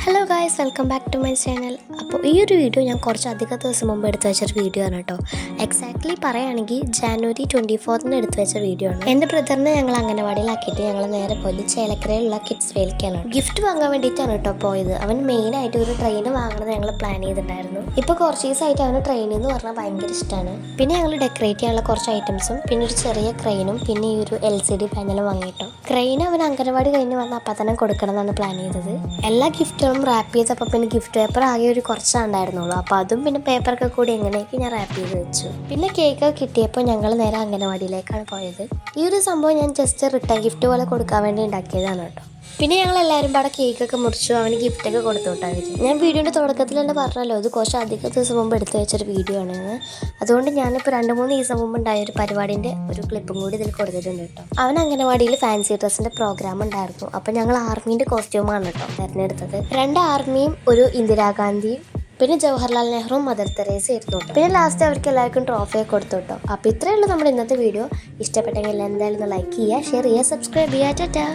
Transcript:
Hello guys, welcome back to my channel. അപ്പോൾ ഈ ഒരു വീഡിയോ ഞാൻ കുറച്ചധികം ദിവസം മുമ്പ് എടുത്തു വെച്ചൊരു വീഡിയോ ആണ് കേട്ടോ. എക്സാക്ട്ലി പറയുകയാണെങ്കിൽ ജാനുവരി 24 എടുത്തു വെച്ച വീഡിയോ ആണ്. എൻ്റെ ബ്രദറിനെ ഞങ്ങൾ അംഗനവാടിയിലാക്കിയിട്ട് ഞങ്ങൾ നേരെ പോയി ചേലക്കരയിലുള്ള കിഡ്സ് വേലിക്കാണ്. ഗിഫ്റ്റ് വാങ്ങാൻ വേണ്ടിയിട്ടാണ് കേട്ടോ പോയത്. അവൻ മെയിനായിട്ട് ഒരു ട്രെയിൻ വാങ്ങുന്നത് ഞങ്ങൾ പ്ലാൻ ചെയ്തിട്ടുണ്ടായിരുന്നു. ഇപ്പോൾ കുറച്ച് ദിവസമായിട്ട് അവന് ട്രെയിനിൽ എന്ന് പറഞ്ഞാൽ ഭയങ്കര ഇഷ്ടമാണ്. പിന്നെ ഞങ്ങൾ ഡെക്കറേറ്റ് ചെയ്യാനുള്ള കുറച്ച് ഐറ്റംസും പിന്നെ ഒരു ചെറിയ ക്രെയിനും പിന്നെ ഈ ഒരു LCD പാനലും വാങ്ങിയിട്ടോ. ക്രെയിൻ അവൻ അംഗനവാടി കഴിഞ്ഞ് വന്ന് അപ്പം തന്നെ കൊടുക്കണം എന്നാണ് പ്ലാൻ ചെയ്തത്. എല്ലാ ഗിഫ്റ്റുകളും റാപ്പ് ചെയ്തപ്പോൾ പിന്നെ ഗിഫ്റ്റ് പേപ്പർ ആകെ ഒരു കുറച്ചുണ്ടായിരുന്നുള്ളൂ. അപ്പോൾ അതും പിന്നെ പേപ്പറൊക്കെ കൂടി എങ്ങനെയൊക്കെ ഞാൻ റാപ്പ് ചെയ്ത് വെച്ചു. പിന്നെ കേക്ക് കിട്ടിയപ്പോൾ ഞങ്ങൾ നേരെ അംഗനവാടിയിലേക്കാണ് പോയത്. ഈ ഒരു സംഭവം ഞാൻ ജസ്റ്റ് റിട്ടേൺ ഗിഫ്റ്റ് പോലെ കൊടുക്കാൻ വേണ്ടി ഉണ്ടാക്കിയതാണ് കേട്ടോ. പിന്നെ ഞങ്ങൾ എല്ലാവരും പാടെ കേക്കൊക്കെ മുറിച്ചു അവന് ഗിഫ്റ്റൊക്കെ കൊടുത്തു വിട്ടാൽ. ഞാൻ വീഡിയോൻ്റെ തുടക്കത്തിൽ തന്നെ പറഞ്ഞല്ലോ, ഇത് കുറച്ച് അധികം ദിവസം മുമ്പ് എടുത്തു വെച്ചൊരു വീഡിയോ ആണെന്ന്. അതുകൊണ്ട് ഞാനിപ്പോൾ 2-3 ദിവസം മുമ്പ് ഉണ്ടായ ഒരു പരിപാടിൻ്റെ ഒരു ക്ലിപ്പും കൂടി ഇതിൽ കൊടുത്തിട്ടുണ്ട് കേട്ടോ. അവൻ അംഗനവാടിയിൽ ഫാൻസി ഡ്രസ്സിൻ്റെ പ്രോഗ്രാം ഉണ്ടായിരുന്നു. അപ്പോൾ ഞങ്ങൾ ആർമീൻ്റെ കോസ്റ്റ്യൂമാണ് കേട്ടോ തിരഞ്ഞെടുത്തത്. 2 ആർമിയും ഒരു ഇന്ദിരാഗാന്ധിയും പിന്നെ ജവഹർലാൽ നെഹ്റുവും മദർ തെരേസ ആയിരുന്നു. പിന്നെ ലാസ്റ്റ് അവർക്ക് എല്ലാവർക്കും ട്രോഫിയൊക്കെ കൊടുത്തു കേട്ടോ. അപ്പോൾ ഇത്രയേ ഉള്ളൂ നമ്മുടെ ഇന്നത്തെ വീഡിയോ. ഇഷ്ടപ്പെട്ടെങ്കിൽ എന്തായാലും ലൈക്ക് ചെയ്യുക, ഷെയർ ചെയ്യുക, സബ്സ്ക്രൈബ് ചെയ്യുക. ടാറ്റാ.